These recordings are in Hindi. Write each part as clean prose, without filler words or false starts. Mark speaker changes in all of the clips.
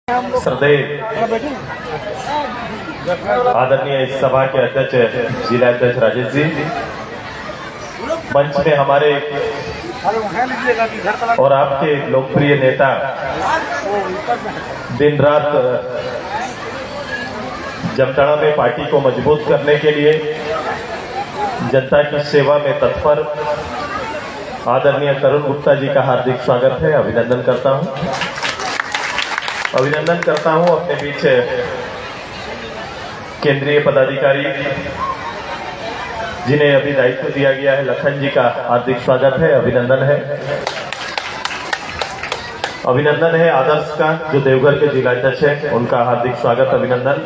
Speaker 1: सदैव आदरणीय इस सभा के अध्यक्ष जिला अध्यक्ष राजेश जी, मंच में हमारे और आपके लोकप्रिय नेता दिन रात जामताड़ा में पार्टी को मजबूत करने के लिए जनता की सेवा में तत्पर आदरणीय तरुण गुप्ता जी का हार्दिक स्वागत है। अभिनंदन करता हूं अपने बीच केंद्रीय पदाधिकारी जिन्हें अभी दायित्व दिया गया है, लखन जी का हार्दिक स्वागत है। अभिनंदन है आदर्श का जो देवघर के जिलाध्यक्ष है, उनका हार्दिक स्वागत अभिनंदन।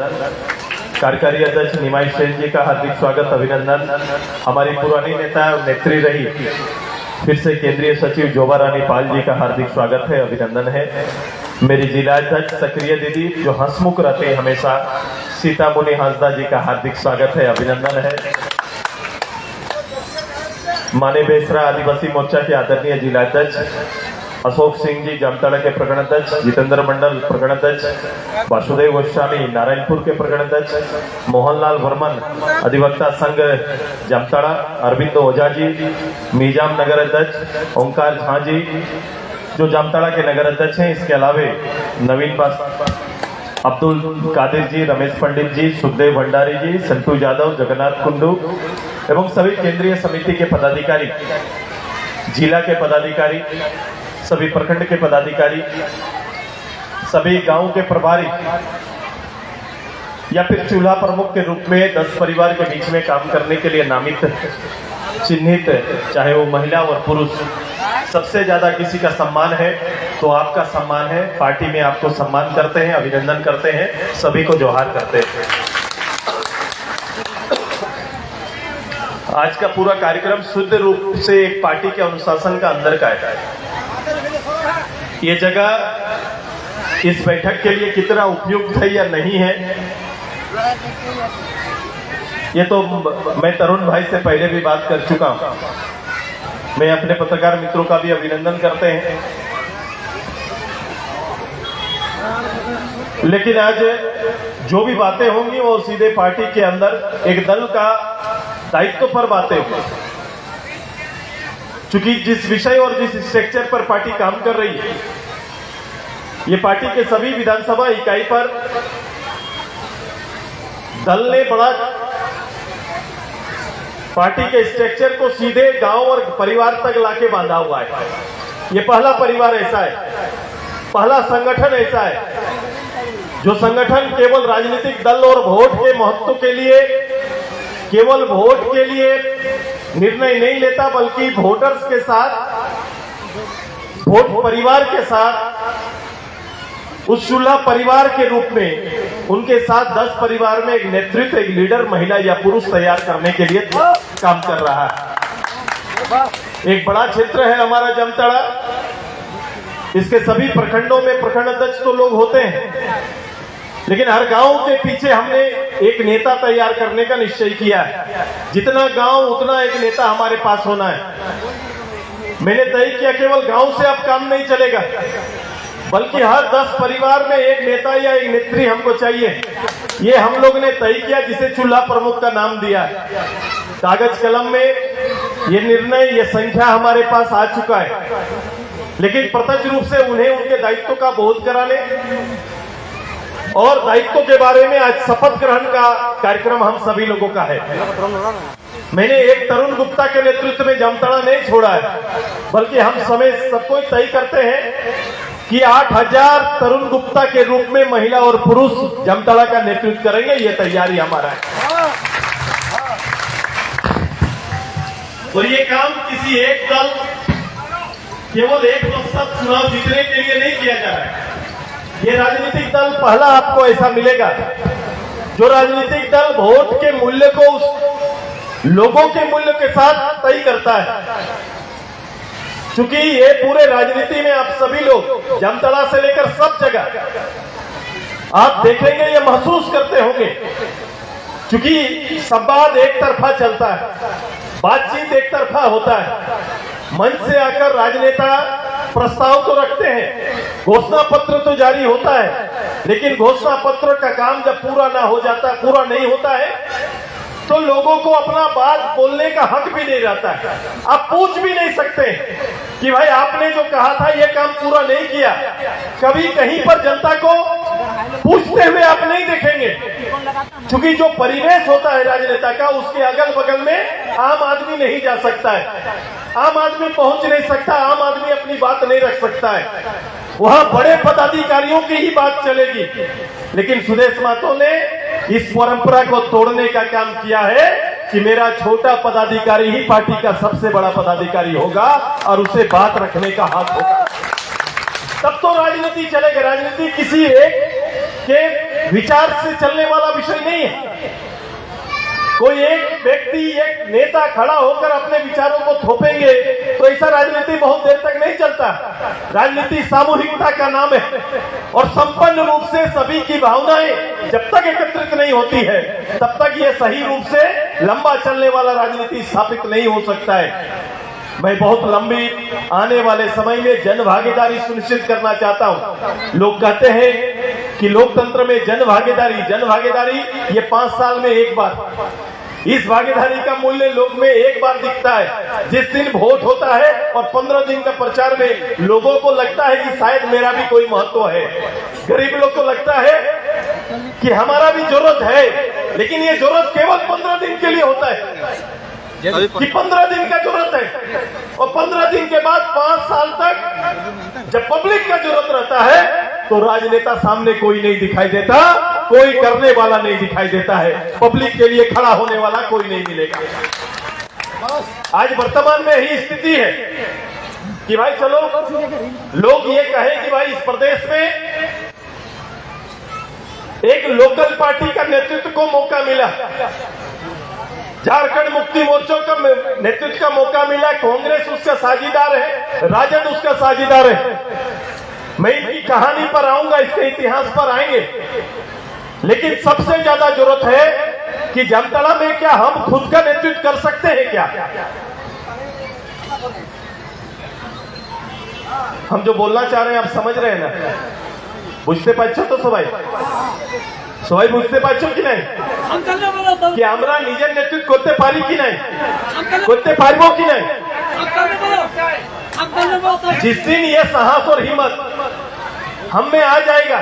Speaker 1: कार्यकारी अध्यक्ष निमाई सेन जी का हार्दिक स्वागत अभिनंदन। हमारी पुरानी नेता नेत्री रही फिर से केंद्रीय सचिव जोबा रानी पाल जी का हार्दिक स्वागत है, अभिनंदन है। मेरी जिलाध्यक्ष सक्रिय दीदी जो हंसमुख रहते हमेशा, सीता मुनि हांसदा जी का हार्दिक स्वागत है, अभिनंदन है। माने बेसरा आदिवासी मोर्चा के आदरणीय जिलाध्यक्ष अशोक सिंह जी जामताड़ा के प्रखंड अध्यक्ष, जितेंद्र मंडल प्रखंड अध्यक्ष, वासुदेव गोस्वामी नारायणपुर के प्रखंड अध्यक्ष, मोहनलाल वर्मन अधिवक्ता संघ जामताड़ा, अरविंद ओझा जी मीजाम नगर अध्यक्ष, ओंकार झा जी जो जामताड़ा के नगर अध्यक्ष हैं। इसके अलावे नवीन अब्दुल कादिर जी, रमेश पंडित जी, सुखदेव भंडारी जी, संतू यादव, जगन्नाथ कुंडू एवं सभी केंद्रीय समिति के पदाधिकारी, जिला के पदाधिकारी, सभी प्रखंड के पदाधिकारी, सभी गांव के प्रभारी या फिर चूल्हा प्रमुख के रूप में 10 परिवार के बीच में काम करने के लिए नामित चिन्हित, चाहे वो महिला और पुरुष, सबसे ज्यादा किसी का सम्मान है तो आपका सम्मान है। पार्टी में आपको सम्मान करते हैं, अभिनंदन करते हैं, सभी को जोहार करते हैं। आज का पूरा कार्यक्रम शुद्ध रूप से एक पार्टी के अनुशासन का अंदर का है। ये जगह इस बैठक के लिए कितना उपयुक्त है या नहीं है, ये तो मैं तरुण भाई से पहले भी बात कर चुका हूं। मैं अपने पत्रकार मित्रों का भी अभिनंदन करते हैं, लेकिन आज जो भी बातें होंगी वो सीधे पार्टी के अंदर एक दल का दायित्व पर बातें होंगी। चूंकि जिस विषय और जिस स्ट्रक्चर पर पार्टी काम कर रही है, ये पार्टी के सभी विधानसभा इकाई पर दल ने बड़ा पार्टी के स्ट्रक्चर को सीधे गांव और परिवार तक लाके बांधा हुआ है। ये पहला परिवार ऐसा है, पहला संगठन ऐसा है जो संगठन केवल राजनीतिक दल और वोट के महत्व के लिए, केवल वोट के लिए निर्णय नहीं लेता, बल्कि वोटर्स के साथ, वोट परिवार के साथ, उस चूल्हा परिवार के रूप में उनके साथ 10 परिवार में एक नेतृत्व, एक लीडर महिला या पुरुष तैयार करने के लिए काम कर रहा है। एक बड़ा क्षेत्र है हमारा जामताड़ा, इसके सभी प्रखंडों में प्रखंड अध्यक्ष तो लोग होते हैं, लेकिन हर गांव के पीछे हमने एक नेता तैयार करने का निश्चय किया है। जितना गांव उतना एक नेता हमारे पास होना है। मैंने तय किया केवल गांव से अब काम नहीं चलेगा, बल्कि हर 10 परिवार में एक नेता या एक नेत्री हमको चाहिए। ये हम लोग ने तय किया, जिसे चूल्हा प्रमुख का नाम दिया। कागज कलम में ये निर्णय, ये संख्या हमारे पास आ चुका है, लेकिन प्रत्यक्ष रूप से उन्हें उनके दायित्व का बोध कराने और दायित्व के बारे में आज शपथ ग्रहण का कार्यक्रम हम सभी लोगों का है। मैंने एक तरुण गुप्ता के नेतृत्व में जामताड़ा नहीं छोड़ा है, बल्कि हम समय सबको तय करते हैं कि 8000 तरुण गुप्ता के रूप में महिला और पुरुष जामताड़ा का नेतृत्व करेंगे। ये तैयारी हमारा है। और ये काम किसी एक दल, केवल एक मकसद चुनाव जीतने के लिए नहीं किया जा रहा है। ये राजनीतिक दल पहला आपको ऐसा मिलेगा जो राजनीतिक दल वोट के मूल्य को उस लोगों के मूल्य के साथ तय करता है। क्योंकि ये पूरे राजनीति में आप सभी लोग जामताड़ा से लेकर सब जगह आप देखेंगे, ये महसूस करते होंगे, क्योंकि संवाद एक तरफा चलता है, बातचीत एक तरफा होता है। मंच से आकर राजनेता प्रस्ताव तो रखते हैं, घोषणा पत्र तो जारी होता है, लेकिन घोषणा पत्र का काम जब पूरा ना हो जाता, पूरा नहीं होता है, तो लोगों को अपना बात बोलने का हक भी नहीं रहता है। आप पूछ भी नहीं सकते कि भाई आपने जो कहा था ये काम पूरा नहीं किया। कभी कहीं पर जनता को पूछते हुए आप नहीं देखेंगे, क्योंकि जो परिवेश होता है राजनेता का, उसके अगल बगल में आम आदमी नहीं जा सकता है, आम आदमी पहुंच नहीं सकता, आम आदमी अपनी बात नहीं रख सकता है। वहां बड़े पदाधिकारियों की ही बात चलेगी। लेकिन सुदेश महतो ने इस परंपरा को तोड़ने का काम किया है कि मेरा छोटा पदाधिकारी ही पार्टी का सबसे बड़ा पदाधिकारी होगा और उसे बात रखने का हक होगा। तब तो राजनीति चलेगी। राजनीति किसी एक के विचार से चलने वाला विषय नहीं है। कोई एक व्यक्ति, एक नेता खड़ा होकर अपने विचारों को थोपेंगे तो ऐसा राजनीति बहुत देर तक नहीं चलता। राजनीति सामूहिकता का नाम है और संपन्न रूप से सभी की भावनाएं जब तक एकत्रित नहीं होती है, तब तक ये सही रूप से लंबा चलने वाला राजनीति स्थापित नहीं हो सकता है। मैं बहुत लंबी आने वाले समय में जन भागीदारी सुनिश्चित करना चाहता हूं। लोग कहते हैं कि लोकतंत्र में जन भागीदारी ये 5 साल में एक बार, इस भागीदारी का मूल्य लोग में एक बार दिखता है, जिस दिन वोट होता है और 15 दिन का प्रचार में लोगों को लगता है कि शायद मेरा भी कोई महत्व है। गरीब लोग को लगता है कि हमारा भी जरूरत है, लेकिन ये जरूरत केवल 15 दिन के लिए होता है कि 15 दिन का जरूरत है और 15 दिन के बाद 5 साल तक जब पब्लिक का जरूरत रहता है तो राजनेता सामने कोई नहीं दिखाई देता, कोई करने वाला नहीं दिखाई देता है, पब्लिक के लिए खड़ा होने वाला कोई नहीं मिलेगा। आज वर्तमान में यही स्थिति है कि भाई चलो लोग ये कहें कि भाई इस प्रदेश में एक लोकल पार्टी का नेतृत्व को मौका मिला, झारखंड मुक्ति मोर्चा का नेतृत्व का मौका मिला, कांग्रेस उसका साझीदार है, राजद उसका साझीदार है। मैं इनकी कहानी पर आऊंगा, इसके इतिहास पर आएंगे, लेकिन सबसे ज्यादा जरूरत है कि जामताड़ा में क्या हम खुद का नेतृत्व कर सकते हैं क्या? हम जो बोलना चाह रहे हैं आप समझ रहे हैं ना? बुझते पाচ্ছ तो সবাই বুঝতে পারছো কি নাই कि আমরা নিজের নেতৃত্ব করতে পারি কি নাই, করতে পারবো কি নাই? जिस दिन ये साहस और हिम्मत हम में आ जाएगा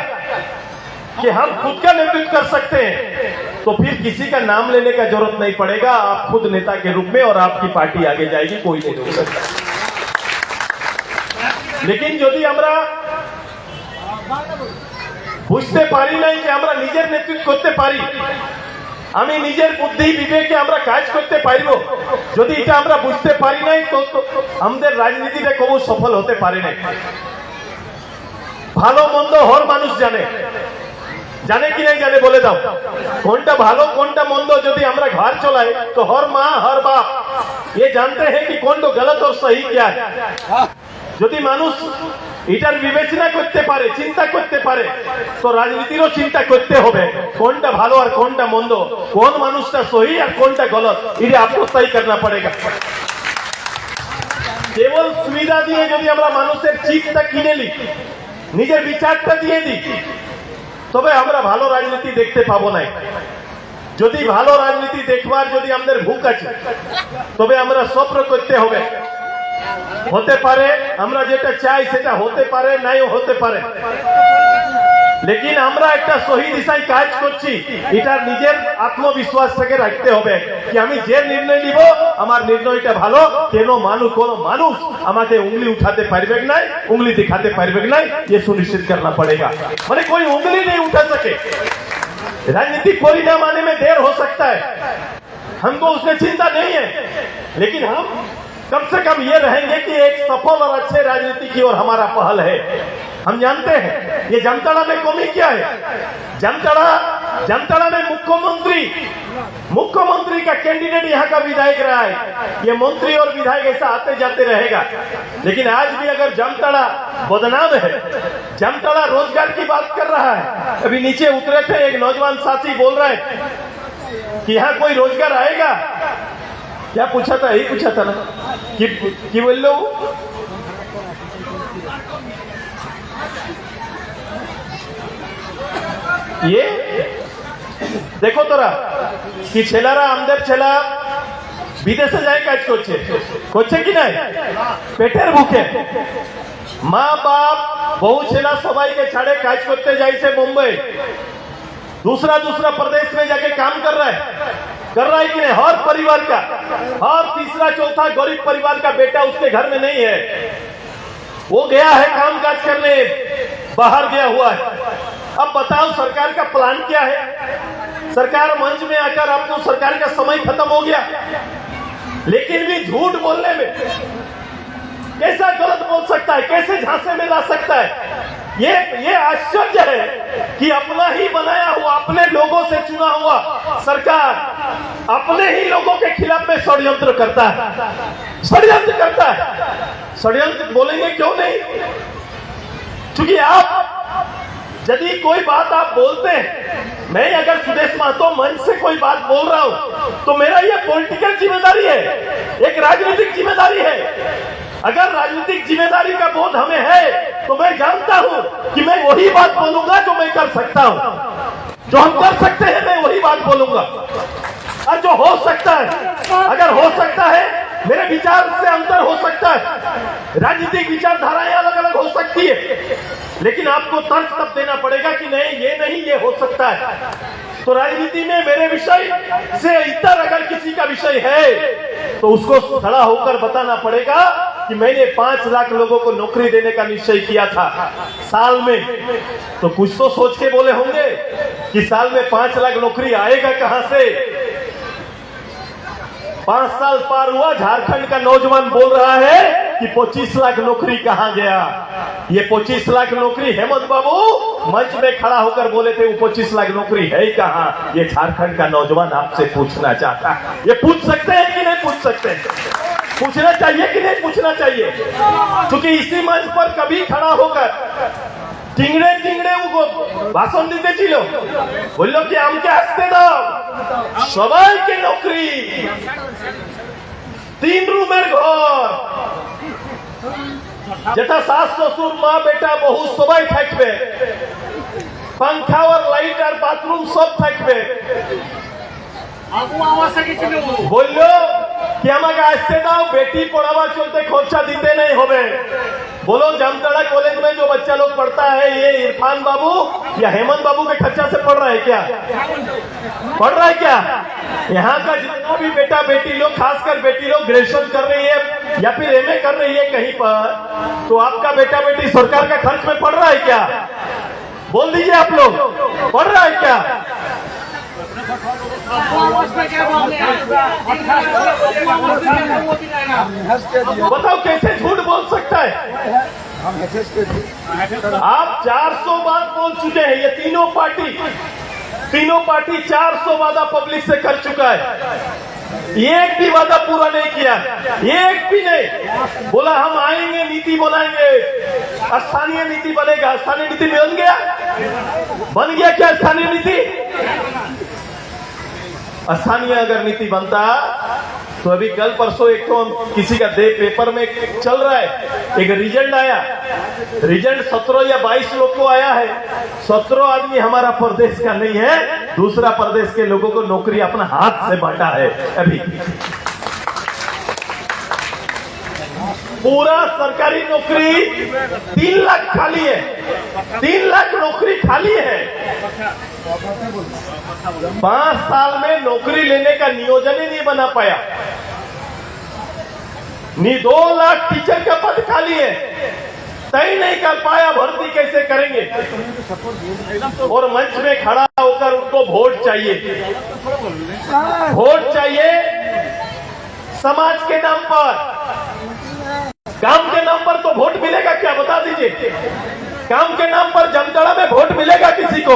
Speaker 1: कि हम खुद का नेतृत्व कर सकते हैं, तो फिर किसी का नाम लेने का जरूरत नहीं पड़ेगा। आप खुद नेता के रूप में और आपकी पार्टी आगे जाएगी, कोई नहीं रोक सकता। लेकिन यदि আমরা বুঝতে পারি নাই যে আমরা নিজের নেতৃত্ব করতে পারি, আমি নিজের বুদ্ধি বিবেকে আমরা কাজ করতে পারবো, যদি এটা আমরা বুঝতে পারি নাই তো আমাদের রাজনীতিতে কবু সফল হতে পারে নাই। ভালো মন্দ হর মানুষ জানে, জানে কি नहीं জানে বলে দাও, কোনটা ভালো কোনটা মন্দ যদি আমরা ঘর চলাই तो हर माँ हर बाप ये जानते हैं कि कौन तो गलत और सही क्या है। যদি মানুষ এটার বিবেচনা করতে পারে, চিন্তা করতে পারে, তো রাজনীতিরও চিন্তা করতে হবে কোনটা ভালো আর কোনটা মন্দ, কোন মানুষটা সহি আর কোনটা গলত, এটা आपको तय करना पड़ेगा। কেবল সুবিধা দিয়ে যদি আমরা মানুষের চিন্তা কিনে নি, নিজের বিচারটা দিয়ে দিই, তবে আমরা ভালো রাজনীতি দেখতে পাবো না। যদি ভালো রাজনীতি দেখবার যদি আমাদের ভুক আছে, তবে আমরা স্বপ্ন করতে হবে। হতে পারে আমরা যেটা চাই সেটা হতে পারে, নাইও হতে পারে, लेकिन আমরা একটা সহি দিশায় কাজ করছি, এটা নিজের আত্মবিশ্বাসটাকে রাখতে হবে कि আমি যে নির্ণয় নিব আমার নির্ণয়টা ভালো। কেন কোন মানুষ আমাকে উंगली उठाते पारবে না, उंगली दिखाते पारবে না, ये सुनिश्चित करना पड़ेगा। माने कोई उंगली नहीं उठा सके। राजनीतिक परिणाम आने में देर हो सकता है, हमको उसमें चिंता नहीं है, लेकिन हम कम से कम ये रहेंगे कि एक सफल और अच्छे राजनीति की ओर हमारा पहल है। हम जानते हैं ये जामताड़ा में कमी क्या है। जामताड़ा में मुख्यमंत्री का कैंडिडेट यहाँ का विधायक रहा है। ये मंत्री और विधायक ऐसा आते जाते रहेगा, लेकिन आज भी अगर जामताड़ा बदनाम है, जामताड़ा रोजगार की बात कर रहा है। अभी नीचे उतरे थे, एक नौजवान साथी बोल रहे हैं कि यहाँ कोई रोजगार आएगा, क्या पूछा था? यही पूछा था ना कि बोल लो ये देखो তোরা কি ছেলেরা আমাদের ছেলা বিদেশে যায় কাজ করছে কি নাই পেটের ভুকে মা বাপ বহু ছেলা সবাইকে ছাড়ে কাজ করতে যাইছে मुंबई दूसरा प्रदेश में जाके काम कर रहा है कि नहीं। हर परिवार का हर तीसरा चौथा गरीब परिवार का बेटा उसके घर में नहीं है, वो गया है काम काज करने, बाहर गया हुआ है। अब बताओ सरकार का प्लान क्या है। सरकार मंच में आकर अब तो सरकार का समय खत्म हो गया, लेकिन भी झूठ बोलने में कैसा गलत बोल सकता है, कैसे झांसे में ला सकता है। ये आश्चर्य है कि अपना ही बनाया हुआ अपने लोगों से चुना हुआ सरकार अपने ही लोगों के खिलाफ में षड्यंत्र करता है। षड्यंत्र बोलेंगे क्यों नहीं, क्योंकि आप यदि कोई बात आप बोलते हैं, मैं अगर सुदेश महतो मंच से कोई बात बोल रहा हूं तो मेरा ये पॉलिटिकल जिम्मेदारी है, एक राजनीतिक जिम्मेदारी है। अगर राजनीतिक जिम्मेदारी का बोध हमें है तो मैं जानता हूं कि मैं वही बात बोलूंगा जो मैं कर सकता हूं, जो हम कर सकते हैं मैं वही बात बोलूंगा। और जो हो सकता है, अगर हो सकता है मेरे विचार से अंतर हो सकता है, राजनीतिक विचारधाराएं अलग अलग हो सकती है, लेकिन आपको तर्क तब देना पड़ेगा कि नहीं ये हो सकता है। तो राजनीति में मेरे विषय से इतर अगर किसी का विषय है तो उसको खड़ा होकर बताना पड़ेगा कि मैंने 5 लाख लोगों को नौकरी देने का निश्चय किया था साल में। तो कुछ तो सोच के बोले होंगे कि साल में 5 लाख नौकरी आएगा कहां से। 5 साल पार हुआ, झारखंड का नौजवान बोल रहा है कि 25 लाख नौकरी कहां गया। ये 25 लाख नौकरी हेमंत बाबू मंच में खड़ा होकर बोले थे, वो 25 लाख नौकरी है कहां। ये झारखंड का नौजवान आपसे पूछना चाहता है। ये पूछ सकते हैं कि नहीं पूछ सकते हैं, पूछना चाहिए कि नहीं पूछना चाहिए, क्योंकि इसी मंच पर कभी खड़ा होकर टिंगड़े वो भाषण দিতে ছিল, বললো কি আমাকে আসতে দাও, সবাইকে নৌকরি, 3 রুমের ঘর, যেটা শাশ শ্বশুর মা বেটা বহু সবাই থাকবে, পাঙ্খা আর লাইট আর বাথরুম সব থাকবে। বললো কি আমাকে আসতে দাও, বেটি পড়াবা চলতে খরচা দিতে नहीं হবে। बोलो जामताड़ा कॉलेज में जो बच्चा लोग पढ़ता है ये इरफान बाबू या हेमंत बाबू के खर्चा से पढ़ रहा है क्या, यहाँ का जितना भी बेटा बेटी लोग, खासकर बेटी लोग ग्रेजुएशन कर रही है या फिर एमए कर रही है कहीं पर, तो आपका बेटा बेटी सरकार का खर्च में पढ़ रहा है क्या? बोल दीजिए आप लोग, पढ़ रहा है क्या? बताओ कैसे झूठ बोल सकता है। आप 400 बात बोल चुके हैं, ये तीनों पार्टी 400 वादा पब्लिक से कर चुका है, एक भी वादा पूरा नहीं किया, एक भी नहीं। बोला हम आएंगे नीति बनाएंगे, स्थानीय नीति बनेगा, स्थानीय नीति बन गया क्या स्थानीय नीति? स्थानीय अगर नीति बनता तो अभी कल परसों एक तो किसी का दे पेपर में चल रहा है, एक रिजल्ट आया, रिजल्ट 17 या 22 लोग को आया है, 17 आदमी हमारा प्रदेश का नहीं है, दूसरा प्रदेश के लोगों को नौकरी अपना हाथ से बांटा है। अभी पूरा सरकारी नौकरी 3 लाख खाली है, 3 लाख नौकरी खाली है। 5 साल में नौकरी लेने का नियोजन ही नहीं बना पाया। 2 लाख टीचर का पद खाली है, तय नहीं कर पाया, भर्ती कैसे करेंगे। और मंच में खड़ा होकर उनको वोट चाहिए समाज के नाम पर, काम के नाम पर तो वोट मिलेगा क्या, बता दीजिए। काम के नाम पर जामताड़ा में वोट मिलेगा किसी को?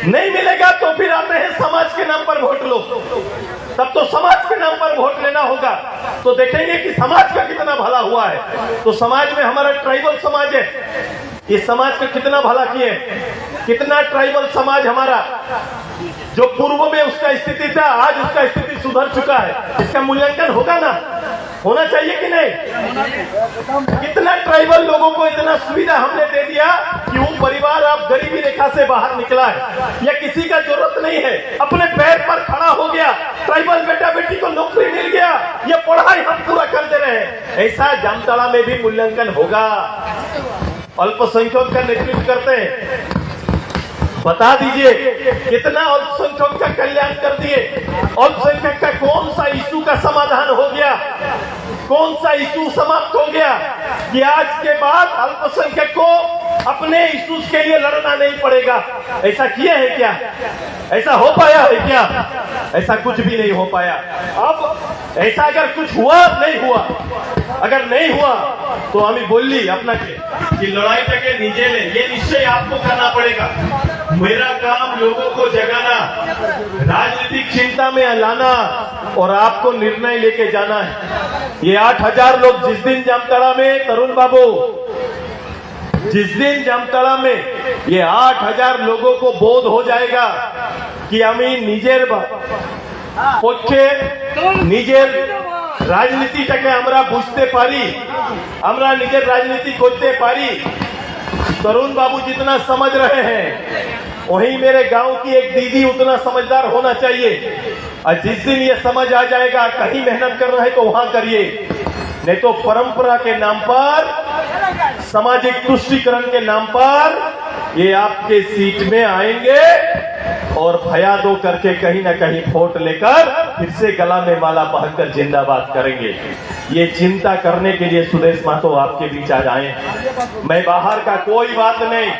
Speaker 1: नहीं मिलेगा। तो फिर आते हैं समाज के नाम पर वोट लो, तब तो समाज के नाम पर वोट लेना होगा, तो देखेंगे कि समाज का कितना भला हुआ है। तो समाज में हमारा ट्राइबल समाज है, ये समाज का कितना भला किए, कितना ट्राइबल समाज हमारा जो पूर्व में उसका स्थिति था आज उसका स्थिति सुधर चुका है, इसका मूल्यांकन होगा ना। होना चाहिए कि नहीं? कितना ट्राइबल लोगों को इतना सुविधा हमने दे दिया कि वो परिवार आप गरीबी रेखा से बाहर निकला है या किसी का जरूरत नहीं है, अपने पैर पर खड़ा हो गया, ट्राइबल बेटा बेटी को नौकरी मिल गया, ये पढ़ाई हम पूरा कर दे रहे हैं। ऐसा जामताड़ा में भी मूल्यांकन होगा। अल्पसंख्यक का नेतृत्व करते हैं, बता दीजिए कितना अल्पसंख्यक का कल्याण कर दिए। अल्पसंख्यक का कौन सा इशू का समाधान हो गया, कौन सा इशू समाप्त हो गया कि आज के बाद अल्पसंख्यक को अपने इशूज के लिए लड़ना नहीं पड़ेगा? ऐसा किया है क्या? ऐसा हो पाया है क्या? ऐसा कुछ भी नहीं हो पाया। अब ऐसा अगर कुछ हुआ नहीं हुआ, अगर नहीं हुआ तो हमें बोली अपना कि लड़ाई टके नीचे ले, ये निश्चय आपको करना पड़ेगा। मेरा काम लोगों को जगाना, राजनीतिक चिंता में लाना और आपको निर्णय लेके जाना है। ये 8,000 लोग जिस दिन जामताड़ा में, तरुण बाबू, जिस दिन जामताड़ा में ये 8,000 लोगों को बोध हो जाएगा कि हमें निजेर पक्षे निजेर राजनीतिटाके আমরা বুঝতে পারি, আমরা নিজের রাজনীতি করতে পারি। तरुण बाबू जितना समझ रहे हैं वहीं मेरे गांव की एक दीदी उतना समझदार होना चाहिए। और जिस दिन ये समझ आ जाएगा कहीं मेहनत करना है तो वहां करिए, नहीं तो परंपरा के नाम पर, सामाजिक तुष्टीकरण के नाम पर ये आपके सीट में आएंगे और फयादो करके कहीं ना कहीं वोट लेकर फिर से गला में माला बहकर जिंदाबाद करेंगे। ये चिंता करने के लिए सुदेश महतो आपके बीच आज आए। मैं बाहर का कोई बात नहीं,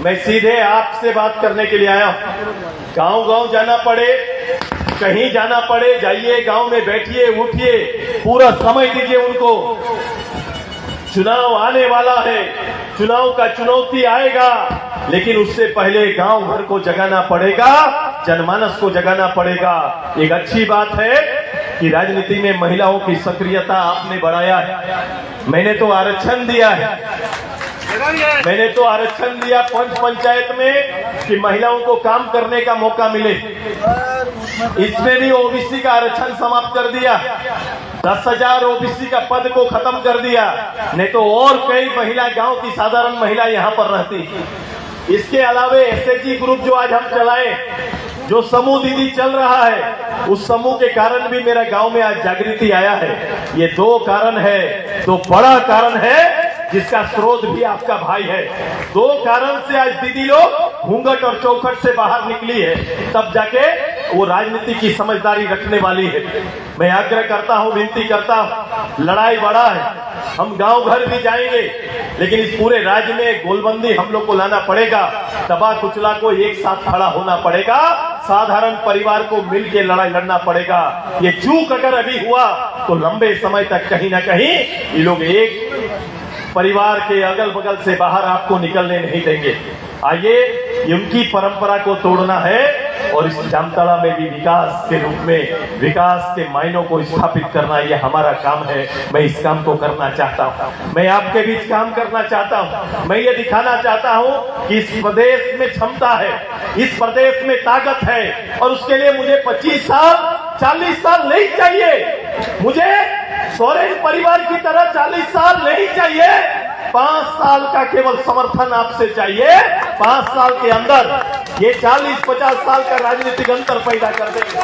Speaker 1: मैं सीधे आपसे बात करने के लिए आया हूं। गांव गांव जाना पड़े, कहीं जाना पड़े, जाइए, गांव में बैठिए, उठिए, पूरा समय दीजिए उनको। चुनाव आने वाला है, चुनाव का चुनौती आएगा, लेकिन उससे पहले गांव भर को जगाना पड़ेगा, जनमानस को जगाना पड़ेगा। एक अच्छी बात है कि राजनीति में महिलाओं की सक्रियता आपने बढ़ाया है। मैंने तो आरक्षण दिया है, मैंने तो आरक्षण दिया पंचायत में कि महिलाओं को काम करने का मौका मिले। इसमें भी ओबीसी का आरक्षण समाप्त कर दिया, 10,000 ओबीसी का पद को खत्म कर दिया, नहीं तो और कई महिला, गांव की साधारण महिला यहां पर रहती। इसके अलावा एसएचजी ग्रुप जो आज हम चलाए, जो समूह दीदी चल रहा है, उस समूह के कारण भी मेरा गांव में आज जागृति आया है। ये 2 कारण है, 2 बड़ा कारण है जिसका स्रोत भी आपका भाई है। 2 कारण से आज दीदी लोग घूंघट और चौखट से बाहर निकली है, तब जाके वो राजनीति की समझदारी रखने वाली है। मैं आग्रह करता हूं, विनती करता हूं, लड़ाई बड़ा है, हम गांव घर भी जाएंगे, लेकिन इस पूरे राज्य में गोलबंदी हम लोग को लाना पड़ेगा। दबा कुचला को एक साथ खड़ा होना पड़ेगा, साधारण परिवार को मिलकर लड़ाई लड़ना पड़ेगा। ये चूक अगर अभी हुआ तो लंबे समय तक कहीं ना कहीं ये लोग एक परिवार के अगल बगल से बाहर आपको निकलने नहीं देंगे। आइए, उनकी परंपरा को तोड़ना है और इस जामताड़ा में भी विकास के रूप में, विकास के मायनों को स्थापित करना, ये हमारा काम है। मैं इस काम को करना चाहता हूँ, मैं आपके बीच काम करना चाहता हूँ। मैं ये दिखाना चाहता हूँ कि इस प्रदेश में क्षमता है, इस प्रदेश में ताकत है, और उसके लिए मुझे 25 साल 40 साल नहीं चाहिए। मुझे सोरेन परिवार की तरह 40 साल नहीं चाहिए, 5 साल का केवल समर्थन आपसे चाहिए। 5 साल के अंदर ये 40-50 साल का राजनीतिक अंतर पैदा कर देंगे।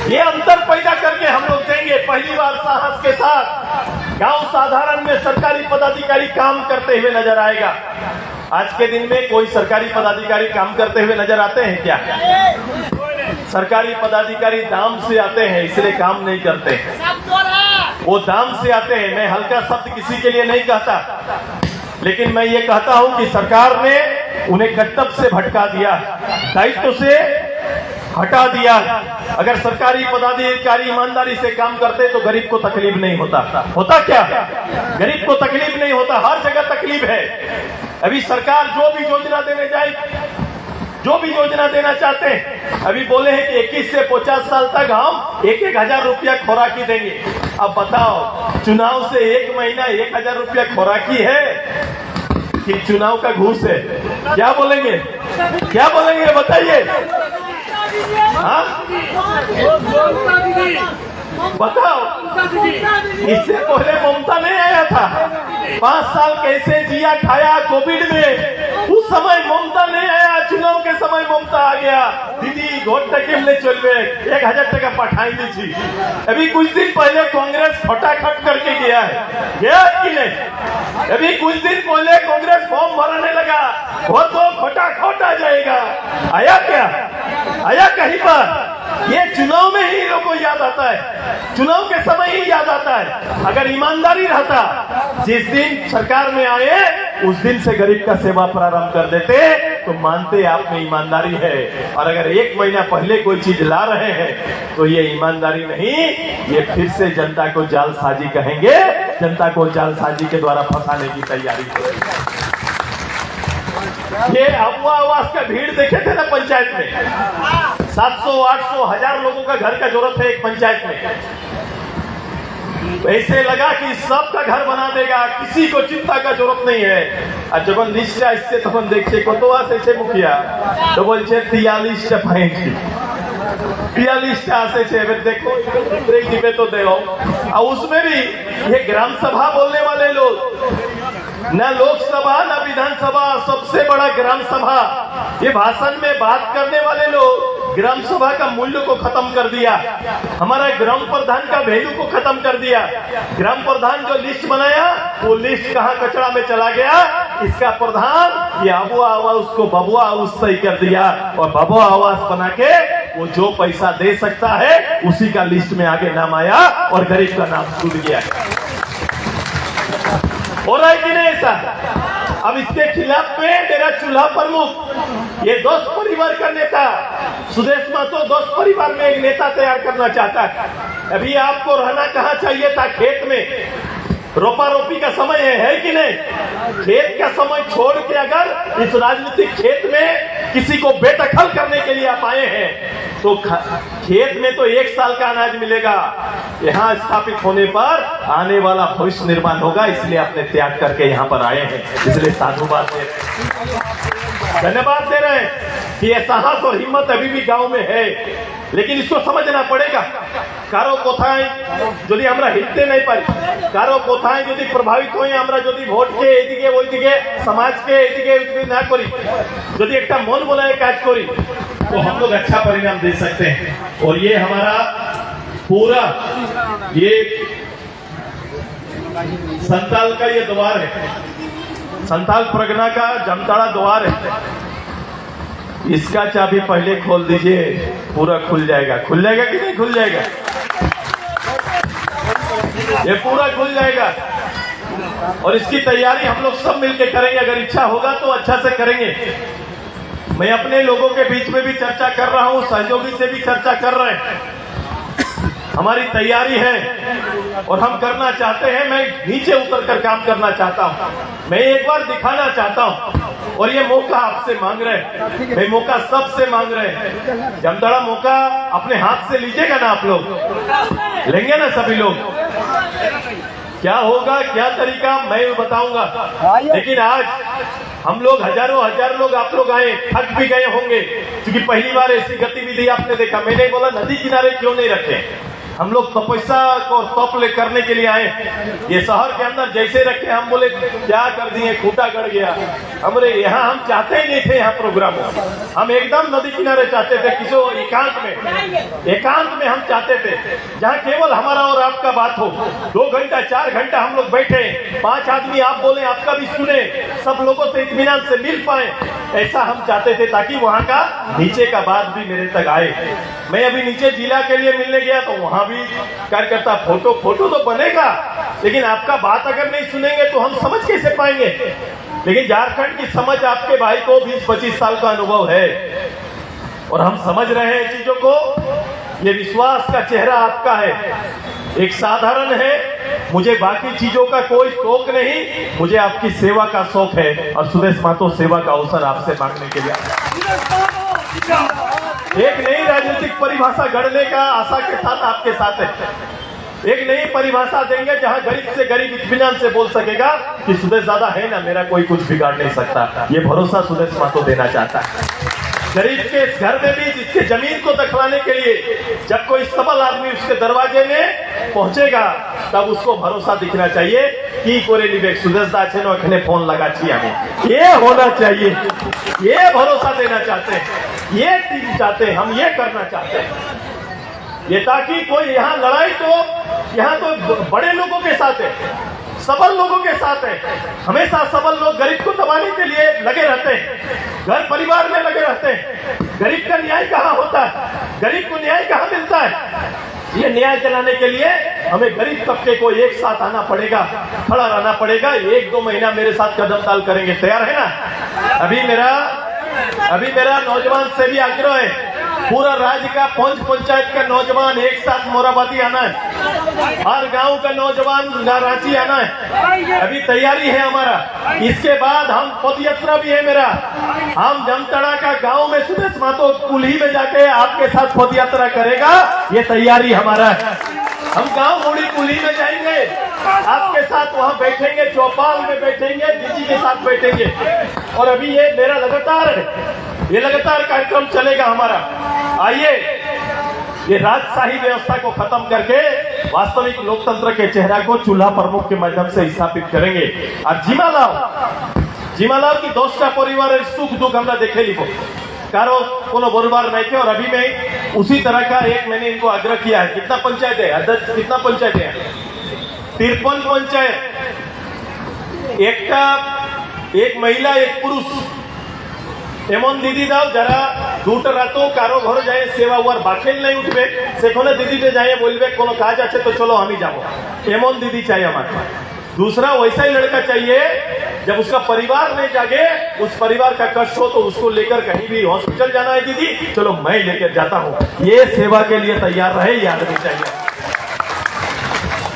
Speaker 1: ये अंतर पैदा करके हम लोग देंगे। पहली बार साहस के साथ गांव साधारण में सरकारी पदाधिकारी काम करते हुए नजर आएगा। आज के दिन में कोई सरकारी पदाधिकारी काम करते हुए नजर आते हैं क्या? सरकारी पदाधिकारी दाम से आते हैं, इसलिए काम नहीं करते। वो दाम से आते हैं। मैं हल्का शब्द किसी के लिए नहीं कहता, लेकिन मैं ये कहता हूं कि सरकार ने उन्हें कर्तव्य से भटका दिया, दायित्व से हटा दिया। अगर सरकारी पदाधिकारी ईमानदारी से काम करते तो गरीब को तकलीफ नहीं होता। होता क्या? गरीब को तकलीफ नहीं होता, हर जगह तकलीफ है। अभी सरकार जो भी योजना देने जाए, जो भी योजना देना चाहते हैं, अभी बोले हैं कि 21 से 50 साल तक हम 1,000 रुपया खोराकी देंगे। अब बताओ, चुनाव से 1 महीना 1,000 रुपया खोराकी है कि चुनाव का घूस है? क्या बोलेंगे, क्या बोलेंगे बताइए? हाँ, बताओ, इससे पहले ममता नहीं आया था। 5 साल कैसे जिया खाया कोविड में, उस समय ममता नहीं आया, चुनाव के समय ममता आ गया। दीदी घोट केमले चलवे 1000 टका पठाई दी थी। अभी कुछ दिन पहले कांग्रेस खटाखट करके गया कि नहीं? अभी कुछ दिन पहले कांग्रेस फॉर्म भरने लगा, वो तो खटाखट आ जाएगा। आया क्या? आया कहीं पर? ये चुनाव में ही लोगों को याद आता है, चुनाव के समय ही याद आता है। अगर ईमानदारी रहता, जिस दिन सरकार में आए उस दिन से गरीब का सेवा प्रारंभ कर देते तो मानते आप में ईमानदारी है। और अगर 1 महीना पहले कोई चीज ला रहे हैं तो ये ईमानदारी नहीं, ये फिर से जनता को जालसाजी कहेंगे, जनता को जालसाजी के द्वारा फंसाने की तैयारी करेंगे। ये अफवाह आवास का भीड़ देखे थे ना पंचायत में, 700, 800, 1000 लोगों का घर का जरूरत है एक पंचायत में। ऐसे लगा कि सबका घर बना देगा, किसी को चिंता का जरूरत नहीं है। और जब लिस्ट আসছে তখন দেখছে কত আসছে মুখিয়া, তো বলছে 43টা পাইছি, 43টা আসছে। এবার देखो ब्रेक दिबे तो देखो, और उसमें भी ये ग्राम सभा बोलने वाले लोग, ना लोकसभा ना विधानसभा, सबसे बड़ा ग्राम सभा, ये भाषण में बात करने वाले लोग ग्राम सभा का मूल्य को खत्म कर दिया, हमारा ग्राम प्रधान का वैल्यू को खत्म कर दिया। ग्राम प्रधान जो लिस्ट बनाया वो लिस्ट कहाँ कचरा में चला गया, इसका प्रधान ये अबुआ आवास उसको बबुआ आवास सही कर दिया, और बबुआ आवास बना के वो जो पैसा दे सकता है उसी का लिस्ट में आगे नाम आया और गरीब का नाम छूट गया। हो रहा है कि नहीं ऐसा? अब इसके खिलाफ में मेरा चूल्हा प्रमुख, ये 10 परिवार का नेता सुदेश महतो 10 परिवार में एक नेता तैयार करना चाहता है। अभी आपको रहना कहाँ चाहिए था? खेत में। रोपा रोपी का समय है कि नहीं? खेत का समय छोड़ के अगर इस राजनीतिक खेत में किसी को बेदखल करने के लिए आप आए हैं तो खेत में तो 1 साल का अनाज मिलेगा, यहाँ स्थापित होने पर आने वाला भविष्य निर्माण होगा। इसलिए अपने त्याग करके यहाँ पर आए हैं, इसलिए साधुवाद दे रहे, धन्यवाद दे रहे हैं कि ये साहस और हिम्मत अभी भी गांव में है। लेकिन इसको समझना पड़ेगा, कारो कोथाएं यदि আমরা হিলতে नहीं पारी, कारो कोथाएं यदि प्रभावित हुए, আমরা यदि ভোট के এদিকে ওইদিকে समाज के এদিকে ওইদিকে ना करी, यदि एक मन बनाए काज करी तो हम लोग अच्छा परिणाम दे सकते हैं। और ये हमारा पूरा ये संताल का ये द्वार है, संताल परगना का जामताड़ा द्वार है, इसका चाबी पहले खोल दीजिए, पूरा खुल जाएगा। खुल जाएगा कि नहीं खुल जाएगा? ये पूरा खुल जाएगा। और इसकी तैयारी हम लोग सब मिलकर करेंगे, अगर इच्छा होगा तो अच्छा से करेंगे। मैं अपने लोगों के बीच में भी चर्चा कर रहा हूं, सहयोगी से भी चर्चा कर रहे हैं। हमारी तैयारी है और हम करना चाहते हैं। मैं नीचे उतरकर काम करना चाहता हूं, मैं एक बार दिखाना चाहता हूं, और ये मौका आपसे मांग रहे हैं, मैं मौका सबसे मांग रहे हैं। जामताड़ा मौका अपने हाथ से लीजिएगा ना, आप लोग लेंगे ना? सभी लोग क्या होगा, क्या तरीका मैं बताऊंगा। लेकिन आज हम लोग हजार लोग आप लोग आए, थक भी गए होंगे क्योंकि पहली बार ऐसी गतिविधि आपने देखा। मैंने बोला नदी किनारे क्यों नहीं रखे, हम लोग तपस्या को तप ले करने के लिए आए। ये शहर के अंदर जैसे रखे, हम बोले क्या कर दिए, खूंटा गड़ गया। हमरे यहाँ हम चाहते ही नहीं थे यहाँ प्रोग्राम, हम एकदम नदी किनारे चाहते थे, किसी एकांत में हम चाहते थे, जहाँ केवल हमारा और आपका बात हो। 2 घंटा 4 घंटा हम लोग बैठे, 5 आदमी आप बोले, आपका भी सुने, सब लोगों से इत्मीनान से मिल पाए, ऐसा हम चाहते थे, ताकि वहाँ का नीचे का बात भी मेरे तक आए। मैं अभी नीचे जिला के लिए मिलने गया तो वहाँ भी कार्यकर्ता फोटो तो बनेगा, लेकिन आपका बात अगर नहीं सुनेंगे तो हम समझ कैसे पाएंगे। लेकिन झारखंड की समझ आपके भाई को 20-25 साल का अनुभव है और हम समझ रहे हैं चीजों को। ये विश्वास का चेहरा आपका है, एक साधारण है। मुझे बाकी चीजों का कोई शौक नहीं, मुझे आपकी सेवा का शौक है और सुदेश महतो सेवा का अवसर आपसे मांगने के लिए एक नई राजनीतिक परिभाषा गढ़ने का आशा के साथ आपके साथ है। एक नई परिभाषा देंगे जहां गरीब से गरीब इत्मीनान से बोल सकेगा कि सुदेश दादा है ना, मेरा कोई कुछ बिगाड़ नहीं सकता। ये भरोसा सुदेश महतो देना चाहता है। गरीब के घर में भी जिसके जमीन को दखलाने के लिए जब कोई सबल आदमी उसके दरवाजे में पहुंचेगा तब उसको भरोसा दिखना चाहिए कि कोरे लिबे सुदेश दा छे नो एखने फोन लगा छी हमें। ये होना चाहिए, ये भरोसा देना चाहते हैं, ये टीम चाहते हैं, हम ये करना चाहते हैं। ये ताकि कोई यहाँ लड़ाई तो यहाँ तो बड़े लोगों के साथ है, सबल लोगों के साथ है। हमेशा सबल लोग गरीब को दबाने के लिए लगे रहते हैं, घर परिवार में लगे रहते हैं। गरीब का न्याय कहाँ होता है, गरीब को न्याय कहाँ मिलता है? ये न्याय दिलाने के लिए हमें गरीब तबके को एक साथ आना पड़ेगा, खड़ा रहना पड़ेगा। 1-2 महीना मेरे साथ कदम ताल करेंगे, तैयार है ना? अभी मेरा नौजवान से भी आग्रह है, पूरा राज्य का पंचायत का नौजवान एक साथ मोराबादी आना है, हर गांव का नौजवान रांची आना है। अभी तैयारी है हमारा। इसके बाद हम पद यात्रा भी है मेरा, हम जामताड़ा का गांव में सुदेश महतो कुल्ही में जाके आपके साथ पद यात्रा करेगा, ये तैयारी हमारा है। हम गांव मोड़ी कुल्ही में जाएंगे, आपके साथ वहां बैठेंगे, चौपाल में बैठेंगे, दीदी के साथ बैठेंगे। और अभी ये मेरा लगातार है, ये लगातार कार्यक्रम चलेगा हमारा। आइए ये राजशाही व्यवस्था को खत्म करके वास्तविक लोकतंत्र के चेहरा को चूल्हा प्रमुख के माध्यम से स्थापित करेंगे। और जिमालाल की 10टा परिवार सुख दुख हमरा देखे लिखो कारो कोनो बरबार नहीं थे। और अभी मैं उसी तरह का एक मैंने इनको आग्रह किया है। कितना पंचायत है अध्यक्ष, कितना पंचायत है? 53 पंचायत, एक महिला एक पुरुष। एमन दीदी दाओ जरा दूट रातो कारो घर जाए सेवा हुआ बाखेल नहीं उठबे सेखने दीदी पे जाए बोलबे कोनो काज আছে तो चलो हम ही जाबो, एमन दीदी चाहिए हमारे। दूसरा वैसा ही लड़का चाहिए जब उसका परिवार नहीं जागे, उस परिवार का कष्ट हो तो उसको लेकर कहीं भी हॉस्पिटल जाना है दीदी चलो मैं लेकर जाता हूँ। ये सेवा के लिए तैयार रहे, ये आदमी चाहिए।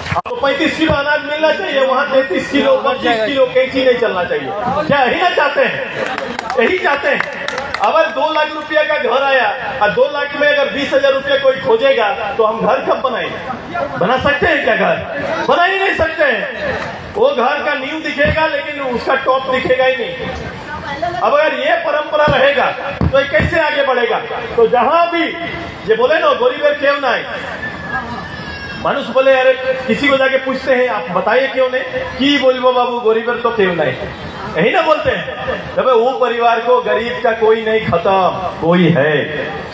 Speaker 1: आपको 35 किलो अनाज मिलना चाहिए, वहाँ 33 किलो 25 किलो कैंची नहीं चलना चाहिए। क्या यही ना चाहते हैं? यही चाहते हैं। अगर 2 लाख रुपया का घर आया और 2 लाख में अगर 20,000 रुपया कोई खोजेगा तो हम घर कब बनाएंगे? बना सकते हैं क्या? घर बना ही नहीं सकते हैं। वो घर का नींव दिखेगा लेकिन उसका टॉप दिखेगा ही नहीं। अब अगर ये परंपरा रहेगा तो कैसे आगे बढ़ेगा? तो जहां भी ये बोले ना गरीबेर क्यों ना मानुष बोले अरे किसी को जाके पूछते हैं आप बताइए क्यों नहीं की बोलबो बाबू गरीबेर तो क्यों नहीं, यही ना बोलते हैं। जब वो परिवार को गरीब का कोई नहीं, खत्म कोई है,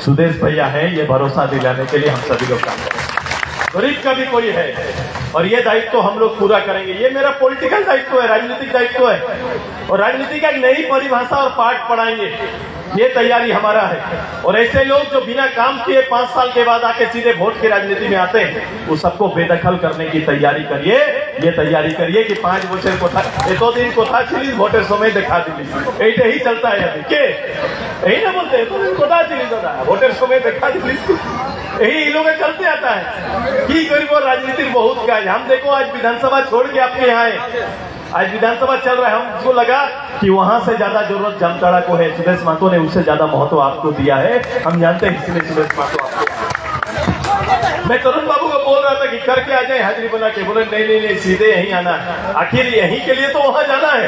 Speaker 1: सुदेश भैया है। ये भरोसा दिलाने के लिए हम सभी लोग काम करेंगे। गरीब का भी कोई है और ये दायित्व तो हम लोग पूरा करेंगे। ये मेरा पॉलिटिकल दायित्व है, राजनीतिक दायित्व है और राजनीति का एक नई परिभाषा और पाठ पढ़ाएंगे, ये तैयारी हमारा है। और ऐसे लोग जो बिना काम किए 5 साल के बाद आके सीधे वोट की राजनीति में आते हैं, वो सबको बेदखल करने की तैयारी करिए। ये तैयारी करिए कि 5 बছর कोथा तो दिन कोथा छिली वोटर समय दिखा दिली, ऐसे ही चलता है अभी के यही ना बोलते हैं, तो दिन कोथा छिली दादा वोटर समय दिखा दिली, यही लोग चलते आता है। की गरीब और राजनीति बहुत का है। हम देखो आज विधानसभा छोड़ के आपके यहाँ आए, आज विधानसभा चल रहा है, हमको लगा कि वहां से ज्यादा जरूरत जामताड़ा को है, सुदेश महतो ने उससे ज्यादा महत्व आपको दिया है, हम जानते हैं, इसलिए सुदेश महतो आपको। मैं तरुण बाबू को बोल रहा था कि करके आ जाए हाजिरी बना के, बोले नहीं सीधे यहीं आना है। आखिर यहीं के लिए तो वहां जाना है,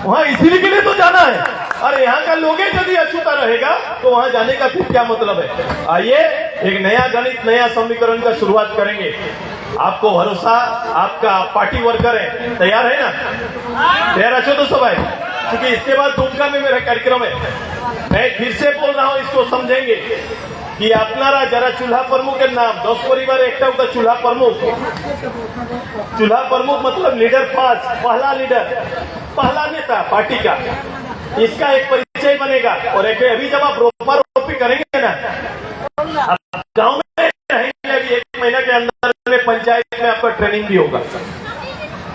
Speaker 1: वहां इसीलिए के लिए तो जाना है। और यहाँ का लोग यदि अछूता रहेगा तो वहां जाने का फिर क्या मतलब है? आइए एक नया गणित, नया समीकरण का शुरुआत करेंगे। आपको भरोसा, आपका पार्टी वर्कर है, तैयार है ना? तैयार अच्छो तो सब है, क्योंकि इसके बाद दुमका में मेरा कार्यक्रम है। मैं फिर से बोल रहा हूँ, इसको समझेंगे कि अपनारा जरा चूल्हा प्रमुख के नाम 10 परिवार एक चूल्हा प्रमुख मतलब लीडर पास, पहला लीडर, पहला नेता पार्टी का, इसका एक परिचय बनेगा। और एक अभी जब आप रोपा रोपी करेंगे ना, गाँव में रहेंगे, अभी 1 महीना के अंदर में पंचायत में आपका ट्रेनिंग भी होगा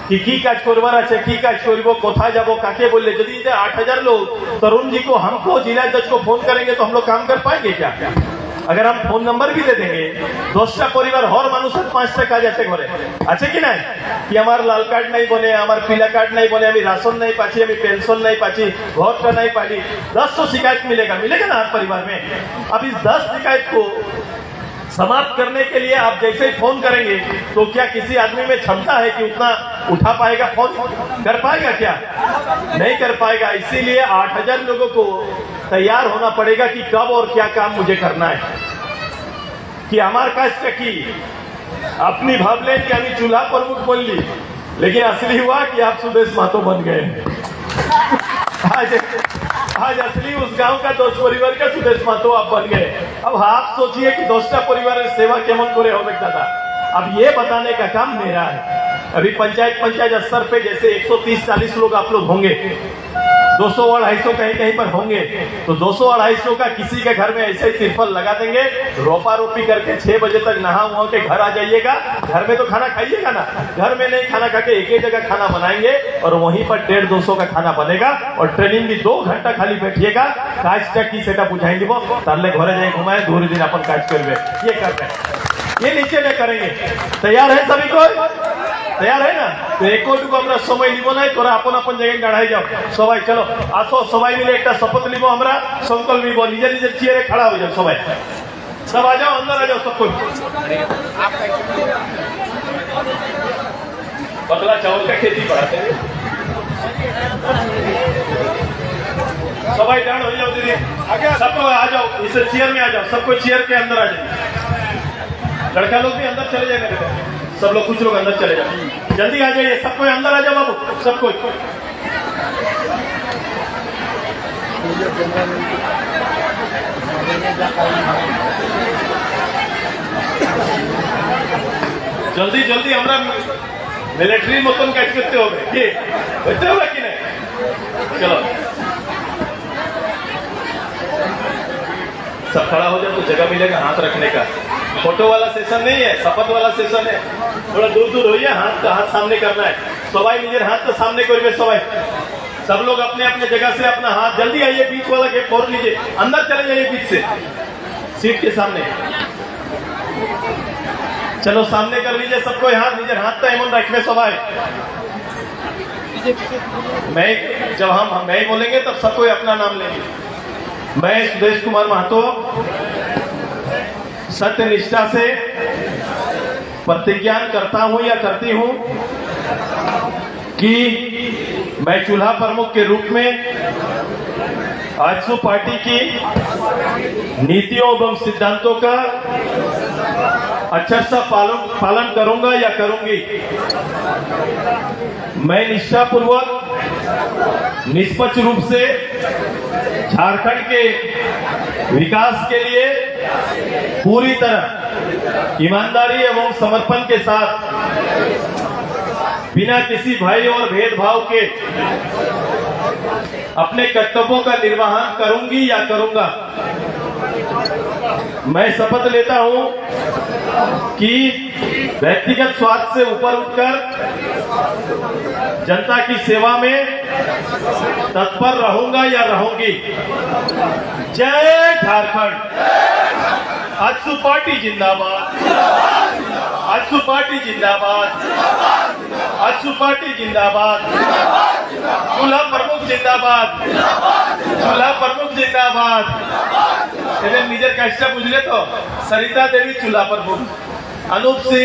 Speaker 1: कि की काज करवार আছে, की काज करबो, कोथा जाबो, काके बोलले। यदि 8,000 लोग तरुण जी को, हमको, जिला अध्यक्ष को फोन करेंगे तो हम लोग काम कर पाएंगे क्या? अगर हम फोन नंबर भी दे देंगे, 10टा परिवार हर मानुषের 5টা কাজ আছে ঘরে, আছে কি নাই? कि हमार लाल कार्ड नहीं बने, हमार पीला कार्ड नहीं बने, हमें राशन नहीं पाची, हमें पेंशन नहीं पाची, घर का नहीं पाली, 10 शिकायत मिलेगा ना हर परिवार में। अब इस 10 शिकायत को समाप्त करने के लिए आप जैसे ही फोन करेंगे तो क्या किसी आदमी में क्षमता है कि उतना उठा पाएगा फोन? कर पाएगा क्या? नहीं कर पाएगा। इसीलिए 8000 लोगों को तैयार होना पड़ेगा कि कब और क्या काम मुझे करना है। कि हमार कास्ट की अपनी भावलेन की हमें चूल्हा प्रमुख बोल ली, लेकिन असली हुआ कि आप सुदेश महतो बन गए। आज असली उस गांव का 10 परिवार का सुदेश महतो आप बन गए। अब आप सोचिए कि 10टा परिवार सेवा केमन करे हो सकता था। अब ये बताने का काम मेरा है। अभी पंचायत स्तर पे जैसे 130-140 लोग आप लोग होंगे, 200-250 कहीं कहीं पर होंगे, तो 200-250 का किसी के घर में ऐसे ही तिरपल लगा देंगे, रोपा रोपी करके 6 बजे तक नहा हुआ के घर आ जाइएगा। घर में तो खाना खाइएगा ना, घर में नहीं खाना खा के एक ही जगह खाना बनाएंगे और वहीं पर 150-200 का खाना बनेगा और ट्रेनिंग भी 2 घंटा खाली बैठिएगा। काज की सेटा बुझाएंगे वो तारले घरे जाए घुमाए 2 दिन अपन काज करवे। ये कर रहे हैं, ये नीचे में करेंगे। तैयार है सभी को? तैयार है ना? तो एक को আমরা সময় নিব না, তোরা আপন আপন জায়গায় দাঁড়াই যাও। সবাই চলো আসো, সবাই মিলে একটা শপথ নিব, আমরা সংকল্প নিব, নিজের নিজের চেয়ারে खड़ा हो जाओ। সবাই सब आ जाओ, अंदर आ जाओ सब कोई। पतला चावल का खेती बढ़ाते हैं। सबाई डांड हो जाओ दीदी, आगे सबको आ जाओ, इस चेयर में आ जाओ, सबको चेयर के अंदर आ जाओ। लड़का लोग भी अंदर चले जाएंगे, सब लोग कुछ लोग अंदर चले जाओ, जल्दी आ जाइए, सबको अंदर आ जाओ बाबू, सबको। जल्दी जल्दी हमरा मिलिट्री मतन काज करते हो कि होते होगा कि नहीं? चलो सब खड़ा हो जाओ तो जगह मिलेगा हाथ रखने का। फोटो वाला सेशन नहीं है, शपथ वाला सेशन है। थोड़ा दूर दूर होइए, हाथ का हाथ सामने करना है। सबाई निजे हाथ तो सामने करिए। सबाई सब लोग अपने अपने जगह से अपना हाथ जल्दी आइए, बीच वाला गेट खोल लीजिए, अंदर चले जाइए बीच से, सीट के सामने। चलो सामने कर लीजिए सबको हाथ, निजे हाथ तो एमन रखने सबाई। मैं बोलेंगे तब सबको अपना नाम लेंगे। मैं सुदेश कुमार महतो सत्य निष्ठा से प्रतिज्ञा करता हूं या करती हूं कि मैं चूल्हा प्रमुख के रूप में आजसू पार्टी की नीतियों एवं सिद्धांतों का अच्छा सा पालन करूंगा या करूंगी। मैं निष्ठापूर्वक निष्पक्ष रूप से झारखंड के विकास के लिए पूरी तरह ईमानदारी एवं समर्पण के साथ बिना किसी भय और भेदभाव के अपने कर्तव्यों का निर्वहन करूंगी या करूंगा। मैं शपथ लेता हूं कि व्यक्तिगत स्वार्थ से ऊपर उठकर जनता की सेवा में तत्पर रहूंगा या रहूंगी। जय झारखंड। आजसू पार्टी जिंदाबाद, आजसू पार्टी जिंदाबाद, आजसू पार्टी जिंदाबाद, चूल्हा प्रमुख जिंदाबाद, चूल्हा प्रमुख जिंदाबाद। निजर कष्ट बुझले तो सरिता देवी चूल्हा प्रमुख, अनूप सिंह